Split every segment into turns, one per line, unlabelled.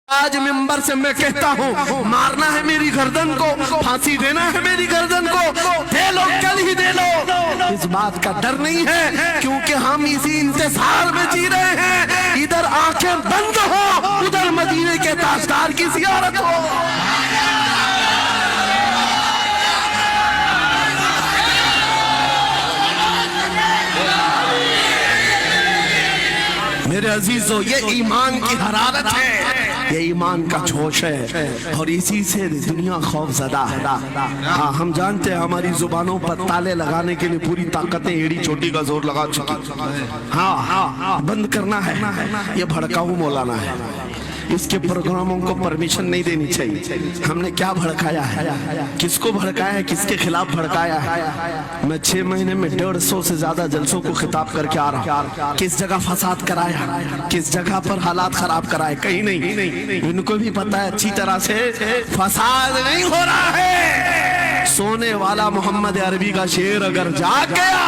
آج منبر سے میں کہتا ہوں مارنا ہے میری گردن کو، پھانسی دینا ہے میری گردن کو، دے لو کل ہی دے لو۔ اس بات کا ڈر نہیں ہے کیونکہ ہم اسی انتظار میں جی رہے ہیں، ادھر آنکھیں بند ہو ادھر مدینے کے تاجدار کی زیارت ہو۔ میرے عزیزو یہ ایمان کی حرارت ہے، یہ ایمان کا جوش ہے، اور اسی سے دنیا خوف زدہ ہے۔ ہاں ہم جانتے ہیں ہماری زبانوں پر تالے لگانے کے لیے پوری طاقتیں ایڑی چوٹی کا زور لگا چکی، ہاں بند کرنا ہے، یہ بھڑکاؤ مولانا ہے، اس کے پروگراموں کو پرمیشن نہیں دینی چاہیے۔ ہم نے کیا بھڑکایا ہے، کس کو بھڑکایا ہے، کس کے خلاف بھڑکایا ہے؟ میں 6 مہینے میں 150 سے زیادہ جلسوں کو خطاب کر کے آ رہا ہوں، کس جگہ فساد کرایا، کس جگہ پر حالات خراب کرائے، کہیں نہیں۔ ان کو بھی پتا ہے اچھی طرح سے فساد نہیں ہو رہا ہے۔ سونے والا محمد عربی کا شعر اگر جاگ گیا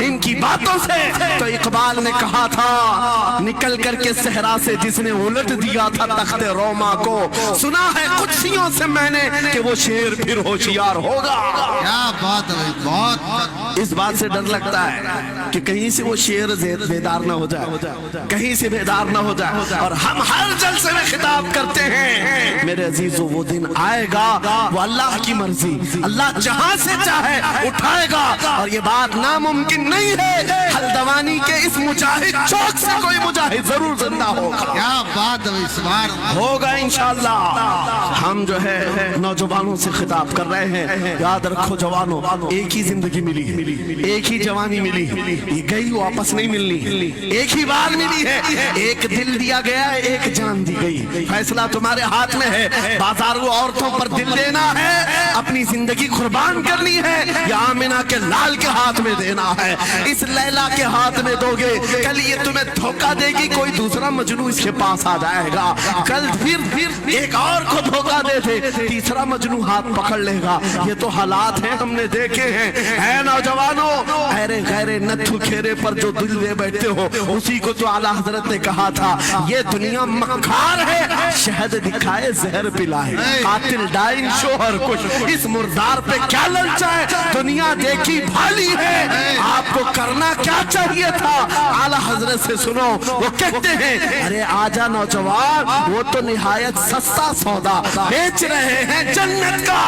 ان کی باتوں سے تو اقبال نے کہا تھا نکل کر کے صحرا سے جس نے الٹ دیا تھا تخت روما کو، سنا ہے قدسیوں سے میں نے کہ وہ شیر پھر ہوشیار ہوگا۔
کیا بات ہے، بہت
اس بات سے ڈر لگتا ہے کہ کہیں سے وہ شیر بیدار نہ ہو جائے، کہیں سے بیدار نہ ہو جائے، اور ہم ہر جلسے میں خطاب کرتے ہیں میرے عزیزو وہ دن آئے گا، وہ اللہ کی مرضی، اللہ جہاں سے چاہے اٹھائے گا، اور یہ بات ناممکن نہیں ہے، حلدوانی کے اس مجاہد چوک سے کوئی مجاہد ضرور زندہ ہوگا۔
کیا بات ہے، اس بار
ہوگا انشاءاللہ۔ ہم جو ہے نوجوانوں سے خطاب کر رہے ہیں، یاد رکھو جوانوں، ایک ہی زندگی ملی ہے، ایک ہی جوانی ملی ہے، یہ گئی واپس نہیں ملنی، ایک ہی بار ملی ہے، ایک دل دیا گیا ہے، ایک جان دی گئی، فیصلہ تمہارے ہاتھ میں ہے، بازاروں عورتوں پر دل دینا ہے، اپنی زندگی قربان کرنی ہے، یا آمنہ کے لال کے ہاتھ میں دینا ہے، اس لیلا کے ہاتھ میں دو گے کل یہ تمہیں دھوکہ دے گی، کوئی دوسرا مجنو اس کے پاس آ جائے گا، کل پھر ایک اور کو دھوکہ دے دے تیسرا مجنو ہاتھ پکڑ لے گا، یہ تو حالات ہیں ہم نے دیکھے ہیں۔ اے نوجوانوں، ایرے غیرے نتھو کھیرے پر جو دل دے بیٹھتے ہو، اسی کو تو اعلیٰ حضرت نے کہا تھا یہ دنیا مکار ہے، شہد دکھائے زہر پلائے، قاتل ڈائن شوہر کش، اس مردار پہ کیا للچائے، دنیا دیکھی بھالی ہے، آپ کو کرنا کیا چاہیے تھا؟ اعلیٰ حضرت سے سنو، وہ کہتے ہیں ارے آجا نوجوان، وہ تو نہایت سستا سودا بیچ رہے ہیں جنت کا،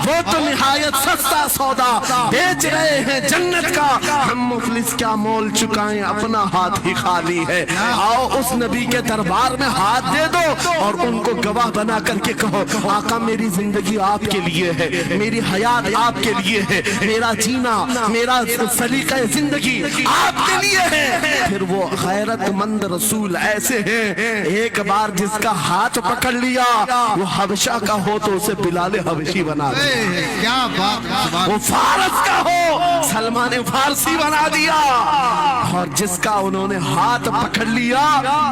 وہ تو نہایت سستا سودا بیچ رہے ہیں جنت کا، ہم مفلس کیا مول چکائیں، اپنا ہاتھ ہی خالی ہے، آؤ اس نبی کے دربار میں ہاتھ دے دو اور ان کو گواہ بنا کر کے کہو آقا میری زندگی آپ کے لیے ہے، میری حیات آپ کے لیے ہے، میرا جینا، میرا سلیقہ زندگی آپ کے لیے ہے۔ پھر وہ غیرت مند رسول ایسے ہیں، ایک بار جس کا ہاتھ پکڑ لیا وہ حبشہ کا ہو تو اسے بلال حبشی بنا دیا،
کیا بات،
وہ فارس کا ہو سلمان فارسی بنا دیا، اور جس کا انہوں نے ہاتھ پکڑ لیا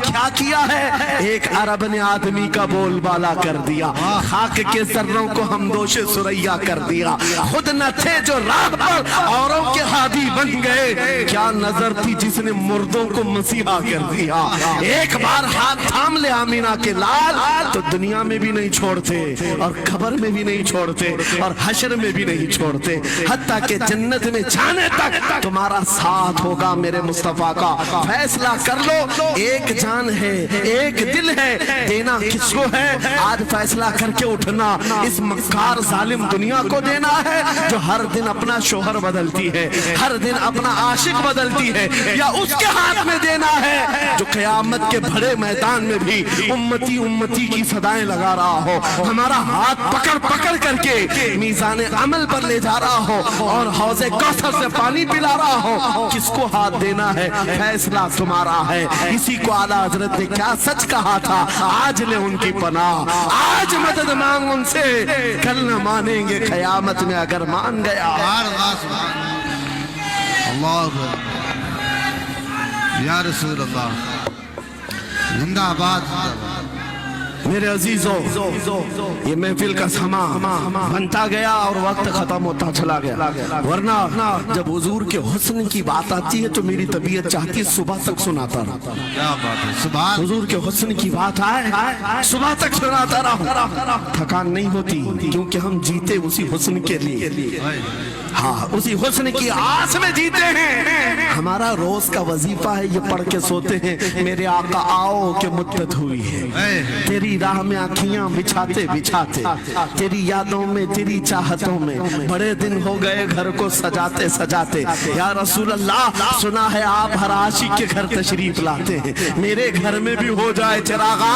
کیا کیا ہے، ایک عرب نے آدمی کا بول بالا کر دیا، خاک کے ذروں کو ہمدوش سریا کر دیا، خود نہ تھے جو راہ پر اوروں کے ہادی بن گئے، کیا نظر تھی جس نے مردوں کو مسیحا کر دیا، ایک بار ہاتھ تھام لے آمینہ کے لال تو دنیا میں بھی نہیں چھوڑتے، اور قبر میں بھی نہیں چھوڑتے، اور حشر میں بھی نہیں چھوڑتے، حتیٰ کہ جنت میں جانے تک تمہارا ساتھ ہوگا میرے مصطفیٰ کا۔ فیصلہ کر لو، ایک جان ہے، ایک دل ہے، دینا کس کو ہے؟ آج فیصلہ کر کے اٹھنا، اس مکار ظالم دنیا کو دینا ہے جو ہر دن اپنا شوہر بدلتی ہے، ہر دن اپنا عاشق بدلتی ہے، یا اس کے ہاتھ میں دینا ہے جو قیامت کے بڑے میدان میں بھی امتی امتی کی صدائیں لگا رہا ہو، ہمارا ہاتھ پکڑ پکڑ کر کے میزان عمل پر لے جا رہا ہو، اور حوض کوثر سے پانی پلا رہا ہو، کس کو ہاتھ دینا ہے؟ فیصلہ تمہارا ہے۔ اسی کو اعلیٰ حضرت نے کیا سچ کہا تھا، آج لے ان کی پناہ، آج مدد مانگ ان سے، کل نہ مانیں گے قیامت میں اگر مان گیا۔
اللہ یا رسول اللہ، زندہ آباد۔
मेरे अजीजों, ये महफिल का समा बनता गया और वक्त खत्म होता चला गया, वरना जब हुजूर के हुस्न की बात आती है तो मेरी तबीयत चाहती है सुबह तक सुनाता रहा।
क्या बात है, सुभान।
हुजूर के हुस्न की बात आए सुबह तक सुनाता रहा, थकान नहीं होती, क्योंकि हम जीते उसी हुस्न के लिए। हाँ, उसी हुस्न की आस में जीते हैं। हमारा रोज का वजीफा है, ये पढ़ के सोते हैं, मेरे आका आओ कि मुद्दत हुई है, तेरी राह में आँखियां बिछाते बिछाते, तेरी यादों में तेरी चाहतों में बड़े दिन हो गए घर को सजाते सजाते। या रसूल अल्लाह, सुना है आप हर आशिक के घर तशरीफ लाते हैं, मेरे घर में भी हो जाए चिरागा,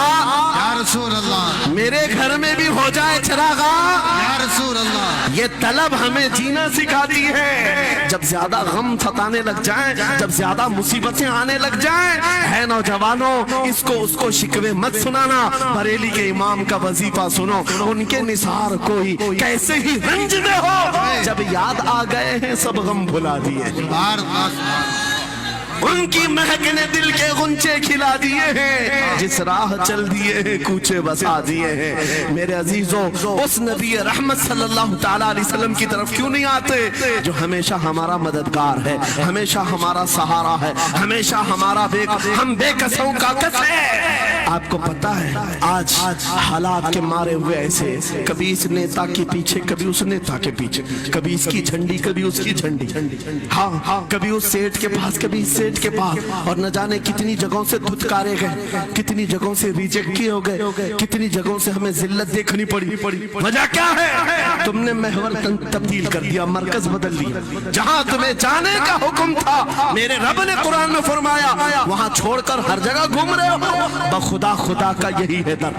या रसूल अल्लाह,
मेरे घर में भी हो जाए चिरागा।
या रसूल अल्लाह।
ये तलब हमें जीना सिखाती है। जब ज्यादा गम सताने लग जाए, जब ज्यादा मुसीबतें आने लग जाए, है नौजवानों, इसको उसको शिकवे मत सुनाना, बरेली के इमाम का वजीफा सुनो, उनके निसार कोई कैसे ही रंज में हो, जब याद आ गए हैं सब गम भुला दिए, उनकी महक ने दिल के गुंचे खिला दिए हैं, जिस राह चल दिए हैं कूचे बसा दिए हैं। मेरे अजीजों, उस नबी रहमत सल्लल्लाहु तआला अलैहि वसल्लम की तरफ क्यों नहीं आते जो हमेशा हमारा मददगार है, हमेशा हमारा सहारा है, हमेशा हमारा हम बेकसों का कस है। आपको पता है आज हालात के मारे हुए ऐसे, कभी इस नेता के पीछे, कभी उस नेता के पीछे, कभी इसकी झंडी कभी उसकी झंडी, हाँ, कभी उस सेठ के पास कभी इस सेठ के पास, और न जाने कितनी जगहों से धुतकारे गए, कितनी जगहों से रिजेक्ट किए हो गए, कितनी जगहों से हमें जिल्लत देखनी पड़ी। वजह क्या है? तुमने महवर तब्दील कर दिया, मरकज बदल लिया। जहां तुम्हें जाने का हुक्म था, मेरे रब ने कुरान में फरमाया, वहां छोड़कर हर जगह घूम रहे हो। बखुदा खुदा का यही है दर,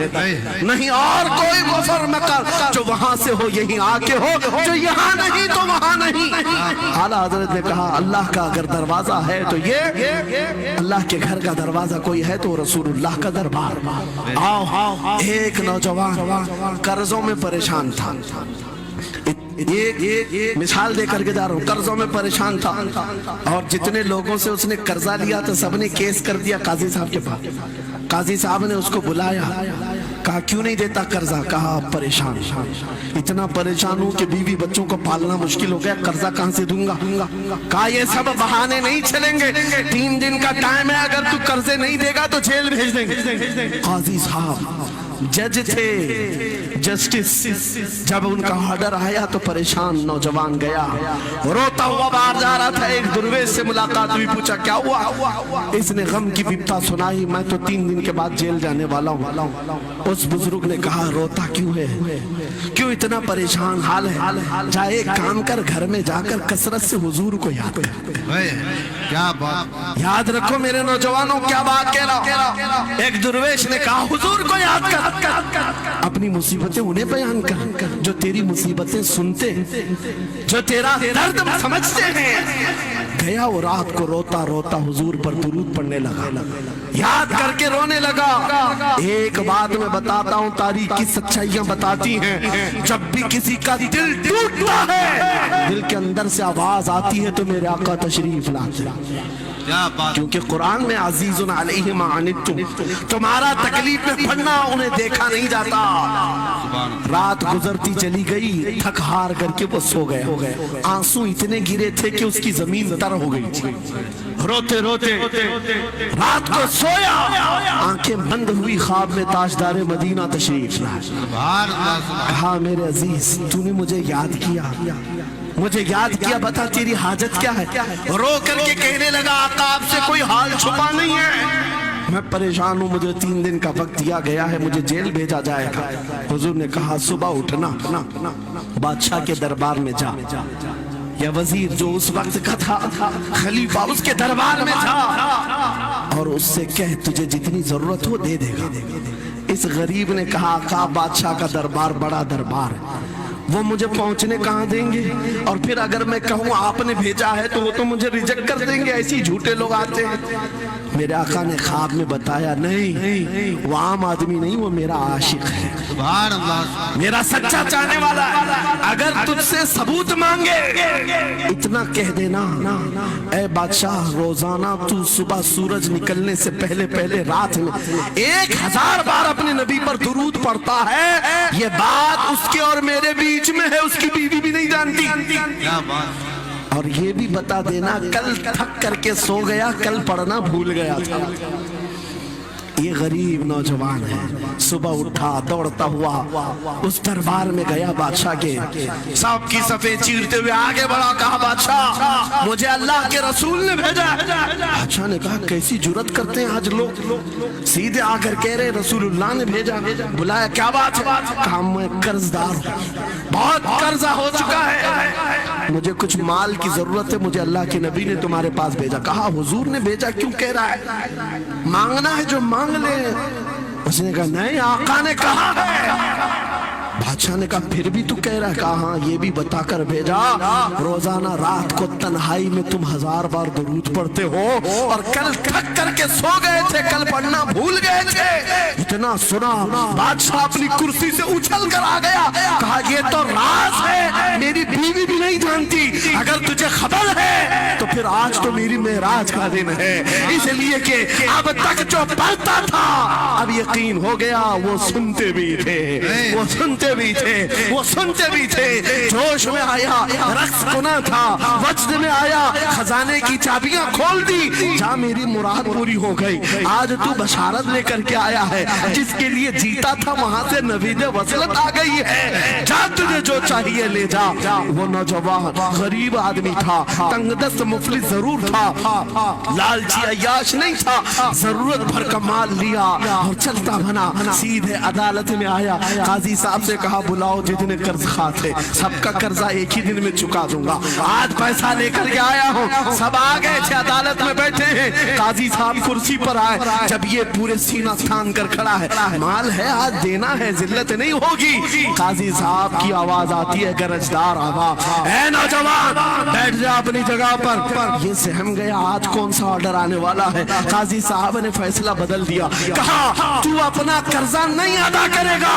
नहीं और कोई गुफर न कर, जो वहां से हो यहीं आके हो, जो यहाँ नहीं तो वहां नहीं। आला हजरत ने कहा, अल्लाह का अगर दरवाजा है तो ये अल्लाह के घर का दरवाजा कोई है तो रसूलुल्लाह का दरबार। आओ, एक नौजवान कर्जों में परेशान था, ये मिसाल देकर के जा रहा हूँ, कर्जों में परेशान था, और जितने लोगों से उसने कर्जा लिया तो सबने केस कर दिया काजी साहब के पास। काजी साहब ने उसको बुलाया, कहा क्यों नहीं देता कर्जा? कहा परेशान, इतना परेशान हूँ कि बीवी बच्चों को पालना मुश्किल हो गया, कर्जा कहाँ से दूंगा? कहा ये सब बहाने नहीं चलेंगे, 3 दिन का टाइम है, अगर तू कर्जे नहीं देगा तो जेल भेज देंगे। काजी साहब जज थे, जस्टिस, जब उनका ऑर्डर आया तो परेशान नौजवान गया, रोता हुआ बाहर जा रहा था। एक दुर्वेश से मुलाकात हुई, पूछा क्या हुआ? इसने गम की विपता सुनाई, मैं तो 3 दिन के बाद जेल जाने वाला हूँ। उस बुजुर्ग ने कहा, रोता क्यों है, क्यों इतना परेशान हाल है? जाए एक काम कर, घर में जाकर कसरत से हुजूर को याद कर।
क्या बात,
याद रखो मेरे नौजवानों, क्या बात कह रहा। एक दुर्वेश ने कहा, हुजूर को याद कर, अपनी मुसीबतें उन्हें बयान कर जो तेरी मुसीबतें सुनते, जो तेरा दर्द समझते हैं। गया वो रात को रोता रोता हुजूर पर दुरूद पढ़ने लगा, याद करके रोने लगा। एक बात मैं बताता हूँ, तारीख की सच्चाइयां बताती हैं, जब भी किसी का दिल टूटता है, दिल के अंदर से आवाज आती है तो मेरे आका तशरीफ लाते। क्योंकि कुरान में अजीजुन अलैहि मा अनित्तुम, तुम्हारा तकलीफ में पड़ना उन्हें देखा नहीं जाता। रात गुजरती चली गई, थक हार करके वो सो गए, आंसू इतने गिरे थे कि उसकी जमीन तर हो गई। रोते रोते रात को सोया, आंखें बंद हुई, ख्वाब में ताजदार मदीना तशरीफ लाया। कहा मेरे अजीज, तूने मुझे याद किया, मुझे याद किया, बता तेरी हाजत क्या है? रो करके कहने लगा, आका आपसे कोई हाल छुपा नहीं है, मैं परेशान हूँ, मुझे 3 दिन का वक्त दिया गया है, मुझे जेल भेजा जाएगा। हुजूर ने कहा, सुबह उठना, बादशाह के दरबार में जा, या वजीर जो उस वक्त का था, खलीफा, उसके दरबार में जा और उससे कह तुझे जितनी जरूरत हो दे देगा। इस गरीब ने कहा, आका बादशाह का दरबार बड़ा दरबार है, वो मुझे पहुंचने कहाँ देंगे, और फिर अगर मैं कहूँ आपने भेजा है तो वो तो मुझे रिजेक्ट कर देंगे, ऐसे ही झूठे लोग आते हैं। मेरे आका ने ख्वाब में बताया नहीं, वो आम आदमी नहीं, वो मेरा आशिक है,
सुभान अल्लाह,
मेरा सच्चा चाहने वाला है। अगर तुझसे सबूत मांगे इतना कह देना, ऐ बादशाह रोजाना तू सुबह सूरज निकलने से पहले पहले रात में 1000 बार अपने नबी पर दुरूद पढ़ता है, ये बात उसके और मेरे बीच में है, उसकी बीवी भी नहीं जानती।
क्या बात,
और ये भी बता देना कल थक करके सो गया, कल पढ़ना भूल गया था। ये गरीब नौजवान है, सुबह उठा दौड़ता हुआ उस दरबार में गया बादशाह के, सबकी सफेद चीरते हुए आगे बढ़ा, कहा बादशाह मुझे अल्लाह के रसूल ने भेजा। बादशाह ने कहा कैसी जुर्रत करते हैं आज लोग, सीधे आकर कह रहे रसूलुल्लाह ने भेजा। बुलाया, क्या बात है? कहा मैं कर्जदार हूँ, बहुत कर्जा हो चुका है, मुझे कुछ माल की जरूरत है, मुझे अल्लाह के नबी ने तुम्हारे पास भेजा। कहा हुजूर ने भेजा, क्यों कह रहा है? मांगना है जो मांग ले। उसने कहा नहीं, आका ने कहा है। बादशाह ने कहा फिर भी तू कह रहा है? कहा हाँ, ये भी बताकर भेजा रोजाना रात को तन्हाई में तुम 1000 बार दुरूद पढ़ते हो, और कल थक करके सो गए थे, कल पढ़ना भूल गए थे। इतना सुना बादशाह अपनी कुर्सी से उछल कर आ गया, कहा ये तो राज है, मेरी बीवी भी नहीं जानती, अगर तुझे खबर है तो फिर आज तो मेरी मेराज का दिन है, इसलिए कि अब तक जो पढ़ता था अब यकीन हो गया, वो सुनते भी थे, वो सुनते भी थे, वो सुनते भी थे। जोश में आया, रक्स गुना था, वज्द में आया, खजाने की चाबियां खोल दी, जा मेरी मुराद पूरी हो गई। आज तू बशारत लेकर के आया है, जिसके लिए जीता था वहां से नवीद वसलत आ गई है, जा तुझे जो चाहिए ले जा। वो नौजवान गरीब आदमी था, तंगदस्त मुफलिस जरूर था, लालची अय्याश नहीं था, जरूरत भर का माल लिया और चलता बना, सीधे अदालत में आया। काजी साहब से कहा बुलाओ जितने कर्ज खा थे, सबका कर्जा एक ही दिन में चुका दूंगा, आज पैसा लेकर के आया हूँ। सब आ गए थे, अदालत में बैठे हैं, काजी साहब कुर्सी पर आए, जब ये पूरे सीना थान कर खड़ा है, माल है आज देना है, जिल्लत नहीं होगी। काजी साहब की आवाज आती है, गरजदार आवाज, ऐ नौजवान बैठ जा अपनी जगह पर। ये सहम गया, आज कौन सा ऑर्डर आने वाला है। काजी साहब ने फैसला बदल दिया, कहा तू अपना कर्जा नहीं अदा करेगा,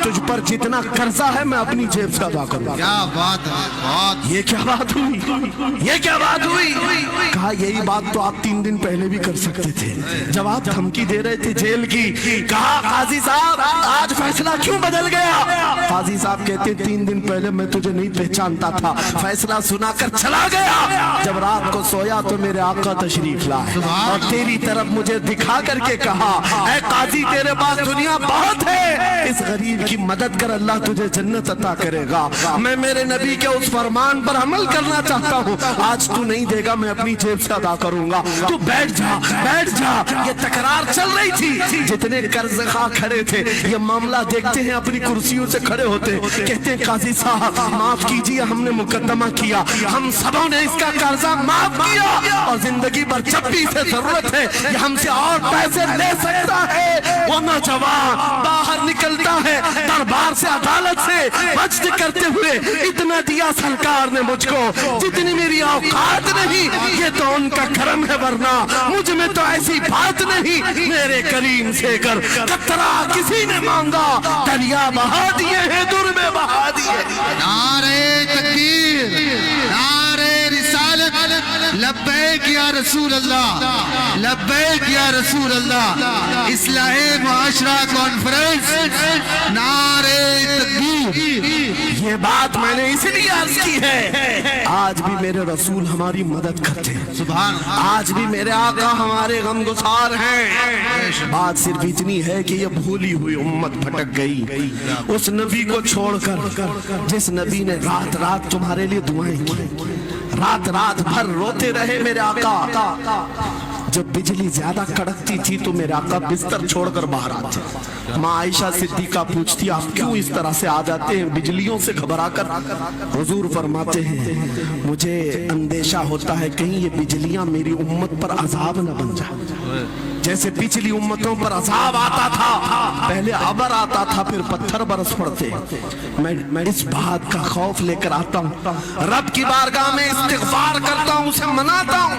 तुझ पर जितना कर्जा है मैं अपनी जेब से अदा करूंगा।
क्या बात है, बहुत।
ये क्या बात हुई, ये क्या बात हुई? कहा यही बात तो आप 3 दिन पहले भी कर सकते थे, जब आप धमकी दे रहे थे जेल की। कहा काजी साहब आज फैसला क्यों बदल गया? काजी साहब कहते 3 दिन पहले मैं तुझे नहीं पहचानता था, फैसला सुनाकर चला गया, जब रात को सोया तो मेरे आका तशरीफ लाए और तेरी तरफ मुझे दिखा करके कहा, ऐ काजी तेरे पास दुनिया बहुत है, इस गरीब की मदद कर, अल्लाह तुझे जन्नत अता करेगा। मैं मेरे नबी के उस फरमान पर अमल करना चाहता हूँ, आज तू नहीं देगा मैं अपनी जेब से अदा करूंगा, तू बैठ जा, बैठ जा। ये तकरार चल रही थी, जितने कर्ज खा खड़े थे ये मामला देखते हैं, अपनी कुर्सियों से खड़े होते, कहते हैं काजी साहब माफ कीजिए, हमने मुकदमा किया, हम सबों ने इसका कर्जा माफ किया, और जिंदगी भर जब भी इसे जरूरत है ये हमसे और पैसे ले सकता है। वो नौजवान बाहर निकलता है दरबार से, अदालत से, वज्द करते हुए, इतना दिया सरकार ने मुझको जितनी मेरी औकात नहीं, ये तो उनका करम है, वरना मुझ में तो ऐसी बात नहीं, मेरे करीम से कर कतरा किसी ने मांगा, दरिया बहा दिए हैं, दुर में बहा दिए।
नारे तकबीर, नारे रिसालत, लब्बैक या रसूल अल्लाह, लब्बैक या रसूल अल्लाह। इस्लाहे मुआशरा कॉन्फ्रेंस, नारे तकबीर।
ये बात मैंने इसलिए अर्ज की है, आज भी मेरे रसूल हमारी मदद करते हैं,
सुभान,
आज भी मेरे आका हमारे गमगुसार हैं। बात सिर्फ इतनी है कि ये भूली हुई उम्मत भटक गई उस नबी को छोड़कर, जिस नबी ने रात रात तुम्हारे लिए दुआएं की, रात रात भर रोते रहे मेरे आका। जब बिजली ज्यादा कड़कती थी तो मेरे आका बिस्तर छोड़कर बाहर आते। माँ आयशा सिद्दीका पूछती आप क्यों इस तरह से आ जाते हैं बिजलियों से घबरा कर? हुजूर फरमाते हैं मुझे अंदेशा होता है कहीं ये बिजलियां मेरी उम्मत पर अजाब न बन जाए। जैसे पिछली उम्मतों पर अजाब आता था, पहले अबर आता था फिर पत्थर बरस पड़ते। मैं इस बात का खौफ लेकर आता हूँ, रब की बारगाह में इस्तिग़फ़ार करता हूँ, उसे मनाता हूँ।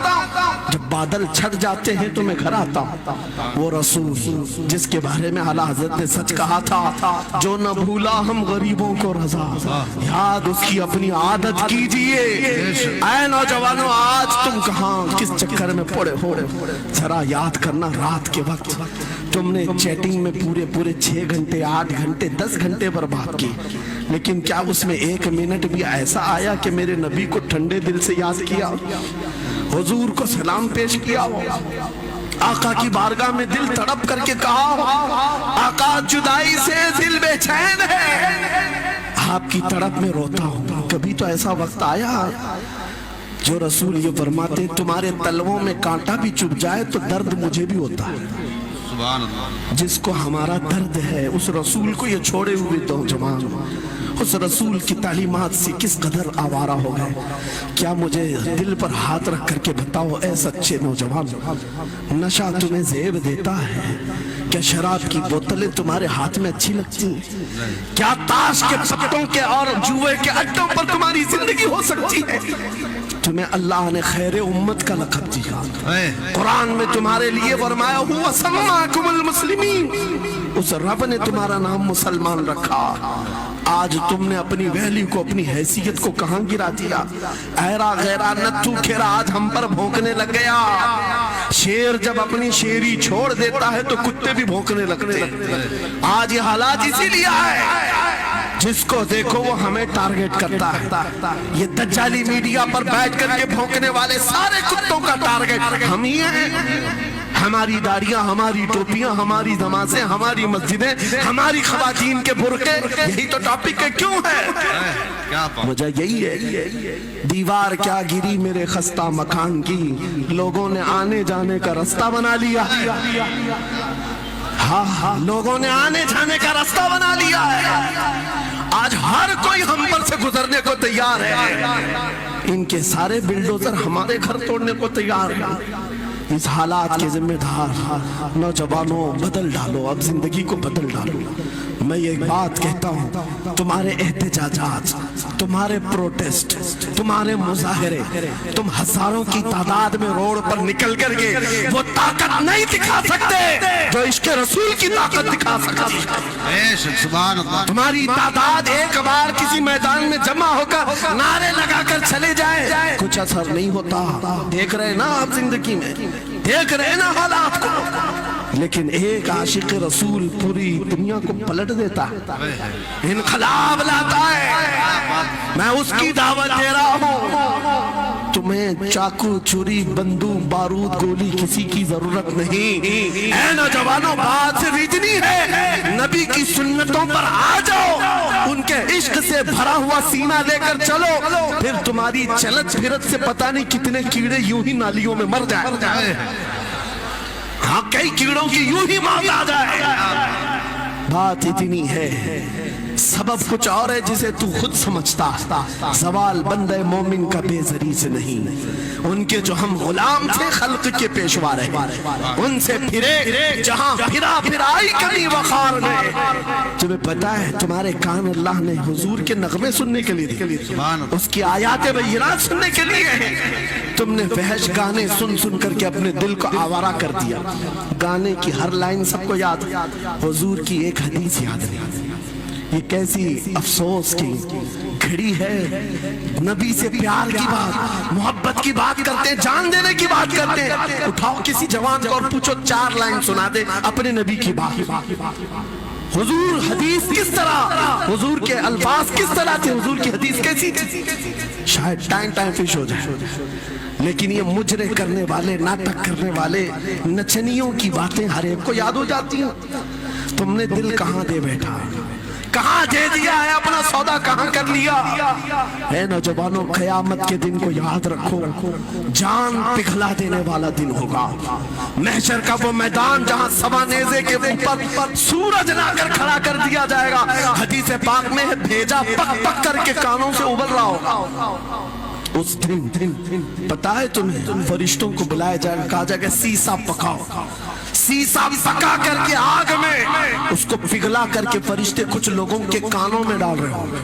जब बादल छट जाते हैं तो मैं घर आता हूँ। वो रसूल जिसके बारे में आला हज़रत ने सच कहा था, जो न भूला हम गरीबों को रज़ा, याद उसकी अपनी आदत कीजिए। ऐ नौजवानों, आज तुम कहाँ किस चक्कर में पड़े हो, जरा याद करना। रात के वक्त तुमने चैटिंग में पूरे 6 घंटे 8 घंटे 10 घंटे बर्बाद की, लेकिन क्या उसमें 1 मिनट भी ऐसा आया कि मेरे नबी को ठंडे दिल से याद किया, हुजूर को सलाम पेश किया, आका की बारगाह में दिल तड़प करके कहा, आका जुदाई से दिल बेचैन है, आपकी तड़प में रोता हूं। कभी तो ऐसा वक्त आया जो रसूल ये फरमाते, तुम्हारे तलवों में कांटा भी चुभ जाए तो दर्द मुझे भी होता है।
सुभान अल्लाह।
जिसको हमारा दर्द है उस रसूल को ये छोड़े हुए नौजवान उस रसूल की तालीमात से किस कदर आवारा हो गए। क्या मुझे दिल पर हाथ रख करके बताओ, ऐ सच्चे नौजवान, नशा तुम्हें ज़ेब देता है? क्या शराब की बोतलें तुम्हारे हाथ में अच्छी लगती? क्या ताश के पत्तों के और जुए के अड्डों पर तुम्हारी जिंदगी हो सकती है? तुम्हें अल्लाह ने खैर उम्मत का लक़ब दिया, कुरान में तुम्हारे लिए फरमाया हुआ सम्माकुमुल मुस्लिमीन, उस रब ने तुम्हारा नाम मुसलमान रखा। आज तुमने अपनी वैल्यू को, अपनी हैसियत को कहां गिरा दिया? ऐरा गैरा नत्थू खेरा आज हम पर भौंकने लग गया। शेर जब अपनी शेरी छोड़ देता है तो कुत्ते भी भौंकने लगते हैं। आज ये हालात इसीलिए है, जिसको देखो वो हमें टारगेट करता है। ये दज्जाली मीडिया पर बैठ करके भौंकने वाले सारे कुत्तों का टारगेट हम ही हैं। हमारी दाढ़ियां, हमारी टोपियां, हमारी नमाज़ें, हमारी मस्जिदें, हमारी ख़वातीन के बुर्के, यही तो टॉपिक है। क्यों है?
क्या
वजह यही है, दीवार क्या गिरी मेरे खस्ता मकान की, लोगों ने आने जाने का रास्ता बना लिया। हाँ, लोगों ने आने जाने का रास्ता बना लिया है। आज हर कोई हम पर से गुजरने को तैयार है। इनके सारे बिल्डोजर हमारे घर तोड़ने को तैयार है। इस हालात के जिम्मेदार नौजवानों, बदल डालो, अब जिंदगी को बदल डालो। मैं ये बात कहता हूँ, तुम्हारे एहतजाजात, तुम्हारे प्रोटेस्ट, तुम्हारे मुजाहरे, तुम हजारों की तादाद में रोड पर निकल करके वो ताकत नहीं दिखा सकते जो इश्क रसूल की ताकत दिखा सकती है।
सुभान अल्लाह।
तुम्हारी तादाद एक बार किसी मैदान में जमा होकर नारे लगाकर चले जाए, कुछ असर नहीं होता। देख रहे ना आप जिंदगी में, देख रहे ना हालात को। लेकिन एक आशिक रसूल पूरी दुनिया को पलट देता है, इनकलाब लाता है। मैं उसकी दावत दे रहा हूँ। तुम्हें चाकू, छुरी, बंदूक, बारूद, गोली किसी की जरूरत नहीं। ऐ नौजवानों, बात से रीजनी है, नबी की सुन्नतों पर आ जाओ, उनके इश्क से भरा हुआ सीना लेकर चलो, फिर तुम्हारी चलत फिरत से पता नहीं कितने कीड़े यूं ही नालियों में मर जाए। हाँ, कई कीड़ों की यूं ही मौत आ जाए। बात इतनी है, सबब कुछ और है जिसे तू खुद समझता। सवाल बंदे मोमिन का बेजरी से नहीं, उनके जो हम गुलाम थे खल्क के पेशवा रहे, उनसे फिरे जहां फिराई कभी वखार ने। तुम्हें पता है तुम्हारे कान अल्लाह ने हुजूर के नगमे सुनने के लिए दिए, उसकी आयाते बय्यिनात सुनने के लिए। तुमने फहश गाने सुन सुन करके अपने दिल को आवारा कर दिया। गाने की हर लाइन सबको याद, हुजूर की एक हदीस याद नहीं। ये कैसी अफसोस की घड़ी है। नबी से प्यार की बात, मोहब्बत की बात करते हैं, जान देने की बात करते हैं। उठाओ किसी जवान को और पूछो 4 लाइन सुना दे अपने नबी की बात। हुजूर हदीस किस तरह, हुजूर के अल्फाज किस तरह थे, हुजूर की हदीस कैसी थी? शायद टाइम फिश हो जाए। लेकिन ये मुजरे करने वाले, नाटक करने वाले नचनियों की बातें हर एक को याद हो जाती हैं। तुमने दिल कहाँ दे बैठा, कहाँ दे दिया है, अपना सौदा कहाँ कर लिया है? नौजवानों, क़यामत के दिन को याद रखो, जान पिघला देने वाला दिन होगा। महशर का वो मैदान जहाँ सवा नेज़े के ऊपर सूरज लाकर खड़ा कर दिया जाएगा। हदीस पाक में है, भेजा पक पक करके कानों से उबल रहा होगा। उस दिन पता है तुम्हें, फरिश्तों को बुलाया जाएगा, कहा जाएगा सीसा पकाओ, सीसा पका करके आग में उसको पिघला करके फरिश्ते कुछ लोगों के कानों में डाल रहे होंगे।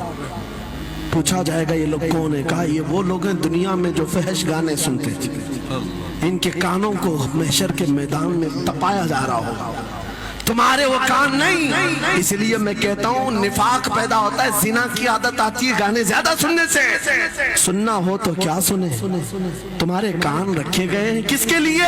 पूछा जाएगा ये लोग कौन है? कहा ये वो लोग हैं दुनिया में जो फहश गाने सुनते थे, इनके कानों को महशर के मैदान में तपाया जा रहा होगा, तुम्हारे वो कान नहीं। इसलिए मैं कहता हूँ निफाक पैदा होता है, जिना की आदत आती है गाने ज्यादा सुनने से। सुनना हो तो क्या सुने, तुम्हारे कान रखे गए हैं किसके लिए?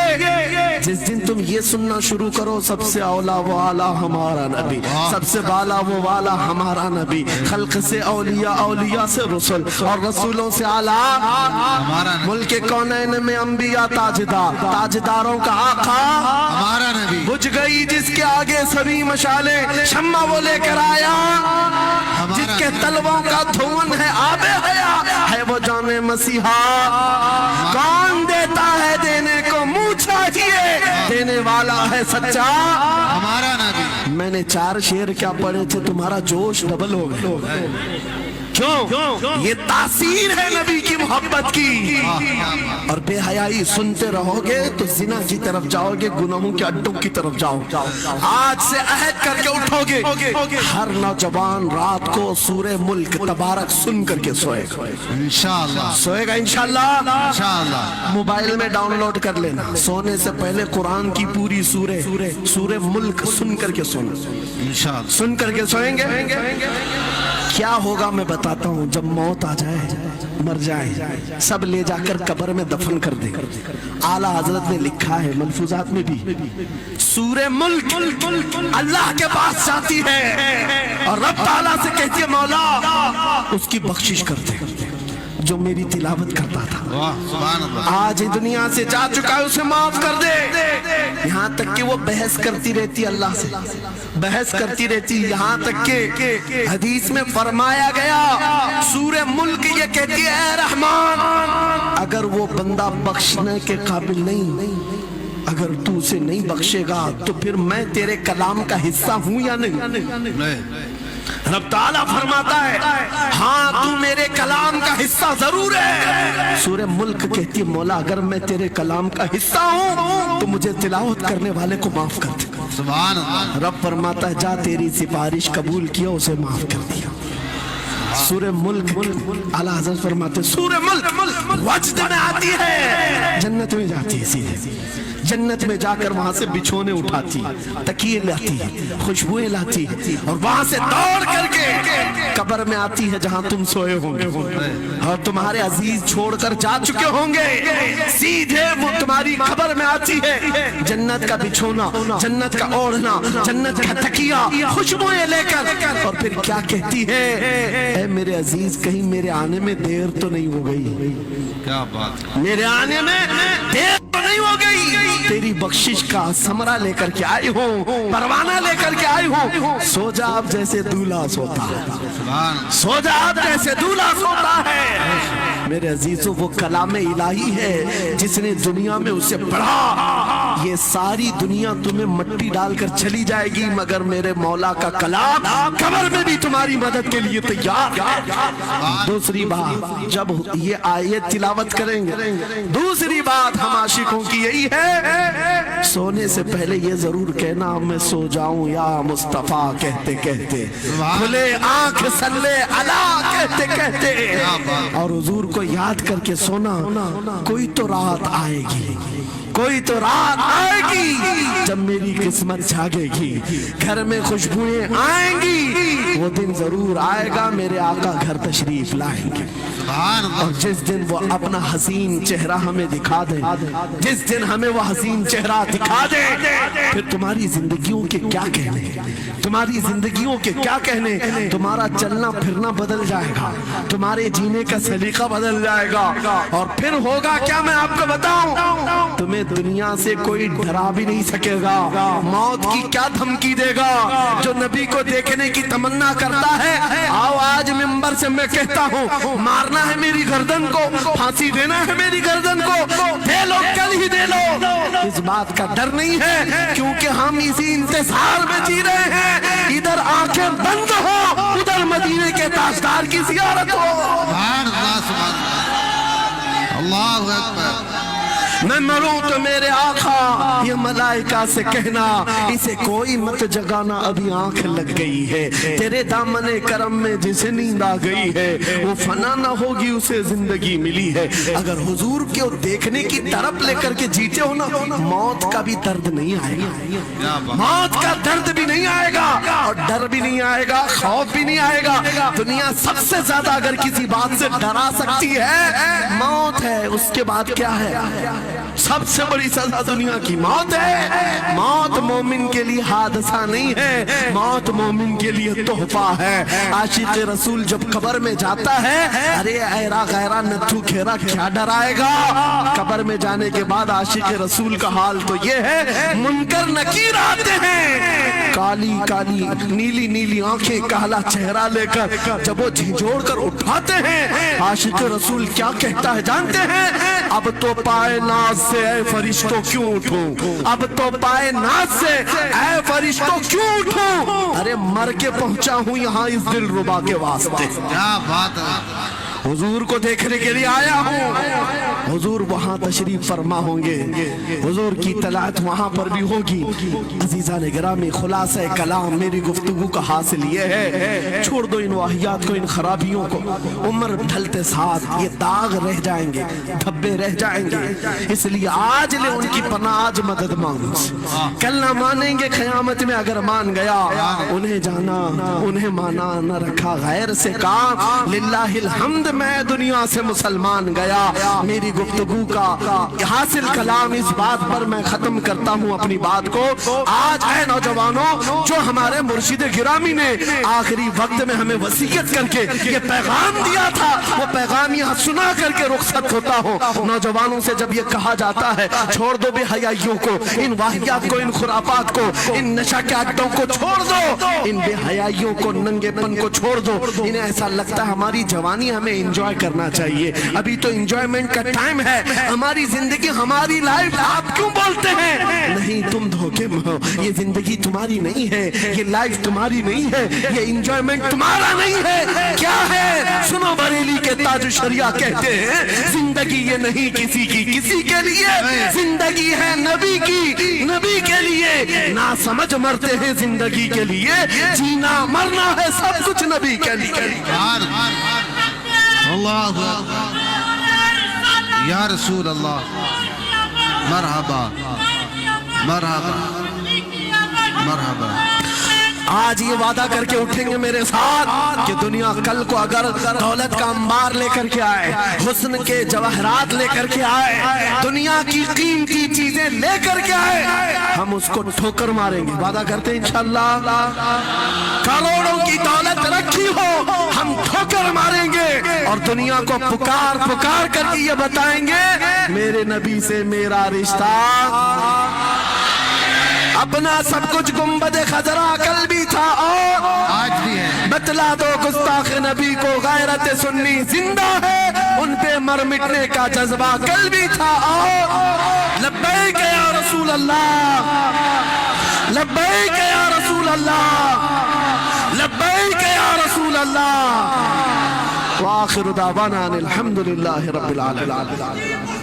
जिस दिन तुम ये सुनना शुरू करो, सबसे औला वो आला हमारा नबी, सबसे बाला वो वाला हमारा नबी, खल्क से औलिया, औलिया से रसूल, और रसूलों से आला
हमारा नबी,
मुल्क कौनैन में अंबिया ताजदार, ताजदारों का आका
हमारा नबी,
बुझ गई जिसके आगे सभी मशाले, शम्मा वो लेकर आया, जिसके तलवों का धुआं है आबे हया, है वो जाने मसीहा। कौन देता है देने को मुंह चाहिए, देने वाला है सच्चा
हमारा नबी।
मैंने 4 शेर क्या पढ़े थे, तुम्हारा जोश डबल हो गया। क्यों? ये तासीर है नबी की मोहब्बत की। और बेहयाई सुनते रहोगे तो जिना की तरफ जाओगे, गुनाहों के अड्डों की तरफ जाओगे। आज से अहद करके उठोगे, हर नौजवान रात को सूरे मुल्क तबारक सुन करके सोएगा,
इंशाअल्लाह
सोएगा इंशाअल्लाह।
इंशाअल्लाह
मोबाइल में डाउनलोड कर लेना, सोने से पहले कुरान की पूरी सूरे मुल्क सुन करके सोना,
इंशाअल्लाह
सुन करके सोएंगे। क्या होगा मैं बताता हूँ, जब मौत आ जाए, मर जाए, सब ले जाकर कब्र में दफन कर दे। आला हजरत ने लिखा है मलफूजात में भी, सूरे मुल्क अल्लाह के पास जाती है और रब ताला से कहती है मौला उसकी बख्शिश कर दे जो मेरी तिलावत करता था,
वाह सुभान अल्लाह,
आज दुनिया से जा चुका है, उसे माफ कर दे। यहाँ तक कि वो बहस करती रहती अल्लाह से, बहस करती रहती, यहाँ तक के हदीस में फरमाया गया सूरे मुल्क ये कहती है ऐ रहमान, अगर वो बंदा बख्शने के काबिल नहीं, अगर तू उसे नहीं बख्शेगा तो फिर मैं तेरे कलाम का हिस्सा हूं या नहीं? रब ताला फरमाता है हाँ तू मेरे कलाम का हिस्सा जरूर है। सूरह मुल्क कहती है मौला अगर मैं तेरे कलाम का हिस्सा हूँ तो मुझे तिलावत करने वाले को माफ कर दे।
सुभान अल्लाह।
रब फरमाता है जा तेरी सिफारिश कबूल किया, उसे माफ कर दिया। सूरह मुल्क आला हज़रत फरमाते सूरह मुल्क वजद में आती है, जन्नत में जाती है, सीधे जन्नत में जाकर वहां से बिछोने उठाती, तकिए लाती, खुशबुएं लाती और वहां से दौड़ करके कब्र में आती है जहां तुम सोए होंगे और तुम्हारे अजीज छोड़कर जा चुके होंगे, सीधे वो तुम्हारी कब्र में आती है, जन्नत का बिछोना, जन्नत का ओढ़ना, जन्नत का तकिया, खुशबुएं लेकर, और फिर क्या कहती है ऐ मेरे अजीज कहीं मेरे आने में देर तो नहीं हो गई?
क्या बात,
मेरे आने में देर तो नहीं हो गई? तेरी बख्शिश का समरा लेकर के आई हूँ, परवाना लेकर के आई हूँ, सो जा आप जैसे दूल्हा सोता है, सो जा आप जैसे दूल्हा सोता है। मेरे अजीजों वो कलाम इलाही है जिसने दुनिया में उसे पढ़ा, ये सारी दुनिया तुम्हें मट्टी डालकर चली जाएगी मगर मेरे मौला का कलाम कब्र में भी तुम्हारी मदद के लिए तैयार है। दूसरी बात जब ये आयत तिलावत करेंगे, दूसरी बात हम आशिकों की यही है सोने से पहले ये जरूर कहना मैं सो जाऊं या मुस्तफा कहते कहते, खुले आंख सल्ले अला कहते कहते, और हुजूर को याद करके सोना। कोई तो रात आएगी, कोई तो रात आएगी जब मेरी किस्मत जागेगी, घर में खुशबुएं आएंगी, वो दिन जरूर आएगा मेरे आका घर तशरीफ लाएंगे। और जिस दिन वो अपना हसीन चेहरा हमें दिखा दे, जिस दिन हमें वो हसीन चेहरा दिखा दे, फिर तुम्हारी जिंदगियों के क्या कहने, तुम्हारी जिंदगियों के क्या कहने, तुम्हारा चलना फिरना बदल जाएगा, तुम्हारे जीने का सलीका बदल जाएगा, और फिर होगा क्या मैं आपको बताऊं, तुम्हें दुनिया से कोई डरा भी नहीं सकेगा। मौत की क्या धमकी देगा? जो नबी को देखने की तमन्ना करता है, आओ आज मिंबर से मैं कहता हूँ मारना है मेरी गर्दन को, फांसी देना है मेरी गर्दन को, दे लो कल ही दे लो, इस बात का डर नहीं है क्योंकि हम इसी इंतजार में जी रहे हैं, इधर आंखें बंद हो उधर मदीने के ताजदार की ज़ियारत हो। میں مروں تو میرے آقا یہ ملائکہ سے کہنا اسے کوئی مت جگانا ابھی آنکھ لگ گئی ہے، تیرے دامن کرم میں جسے نیند آ گئی ہے وہ فنا نہ ہوگی اسے زندگی ملی ہے۔ اگر حضور کو دیکھنے کی طرف لے کر کے جیتے ہو نا موت کا بھی درد نہیں آئے گا، موت کا درد بھی نہیں آئے گا اور ڈر بھی نہیں آئے گا، خوف بھی نہیں آئے گا۔ دنیا سب سے زیادہ اگر کسی بات سے ڈرا سکتی ہے موت ہے، اس کے بعد کیا ہے؟ سب سے بڑی سزا دنیا کی موت ہے۔ موت مومن کے لیے حادثہ نہیں ہے، موت مومن کے لیے تحفہ ہے۔ عاشق رسول جب قبر میں جاتا ہے ارے ایرا غیرہ نتھو کھیرا کیا ڈرائے گا؟ قبر میں جانے کے بعد عاشق رسول کا حال تو یہ ہے منکر نکیر آتے ہیں، کالی کالی نیلی نیلی آنکھیں، کالا چہرہ لے کر جب وہ جھنجھوڑ کر اٹھاتے ہیں عاشق رسول کیا کہتا ہے جانتے ہیں؟ اب تو پائے ناز سے اے فرشتوں کیوں اٹھوں، اب تو پائے ناز سے اے فرشتوں کیوں اٹھوں، ارے مر کے پہنچا ہوں یہاں اس دل ربا کے واسطے،
کیا بات ہے،
حضور کو دیکھنے کے لیے آیا ہوں۔ حضور وہاں تشریف فرما ہوں گے، حضور کی طلعت وہاں پر بھی ہوگی۔ عزیزان گرامی خلاصہ کلام میری گفتگو کا حاصل یہ ہے چھوڑ دو ان واہیات کو، ان خرابیوں کو، عمر ڈھلتے ساتھ یہ داغ رہ جائیں گے، دھبے رہ جائیں گے، اس لیے آج لے ان کی پناہ، آج مدد مانگ، کل نہ مانیں گے قیامت میں اگر مان گیا، انہیں جانا انہیں مانا نہ رکھا غیر سے کام، للہ الحمد میں دنیا سے مسلمان گیا۔ میری گفتگو کا حاصل کلام اس بات پر میں ختم کرتا ہوں اپنی بات کو، آج اے نوجوانوں جو ہمارے مرشد گرامی نے آخری وقت میں ہمیں وصیت کر کے یہ پیغام دیا تھا وہ پیغام یہاں سنا کر کے رخصت ہوتا ہوں۔ نوجوانوں سے جب یہ کہا جاتا ہے چھوڑ دو بے حیائیوں کو، ان واہیات کو، ان خرافات کو، ان نشہ کے اڈوں کو چھوڑ دو، ان بے حیائیوں کو، ننگے پن کو چھوڑ دو۔ انہیں ایسا لگتا ہے ہماری جوانی ہمیں انجوائے کرنا چاہیے، ابھی تو انجوائمنٹ کا ٹائم ہے، ہماری زندگی ہماری لائف آپ کیوں بولتے ہیں؟ نہیں تم دھوکے میں ہو، یہ زندگی تمہاری نہیں ہے، یہ لائف تمہاری نہیں ہے، یہ انجوائمنٹ تمہارا نہیں ہے۔ کیا ہے؟ سنو بریلی کے تاج شریعہ کہتے ہیں زندگی یہ نہیں کسی کی کسی کے لیے، زندگی ہے نبی کی نبی کے لیے، نہ سمجھ مرتے ہیں زندگی کے لیے، جینا مرنا ہے سب کچھ نبی کے لیے۔
اللہ یا رسول اللہ، مرحبا مرحبا مرحبا۔
آج یہ وعدہ کر کے اٹھیں گے میرے ساتھ کہ دنیا کل کو اگر دولت کا انبار لے کر کے آئے، حسن کے جواہرات لے کر کے آئے، دنیا کی قیمتی چیزیں لے کر کے آئے، ہم اس کو ٹھوکر ماریں گے، وعدہ کرتے ہیں انشاءاللہ۔ کروڑوں کی دولت رکھی ہو ہم ٹھوکر ماریں گے اور دنیا کو پکار پکار کر کے یہ بتائیں گے میرے نبی سے میرا رشتہ، اپنا سب کچھ گنبد خضرا کل بھی تھا اور
آج بھی ہے،
بتلا دو گستاخ نبی کو غیرت سنی زندہ ہے، ان پہ مر مٹنے کا جذبہ کل بھی تھا اور لبیک یا رسول اللہ، لبیک یا رسول اللہ، لبیک یا رسول اللہ، وآخر دعوانا الحمدللہ رب العالمین۔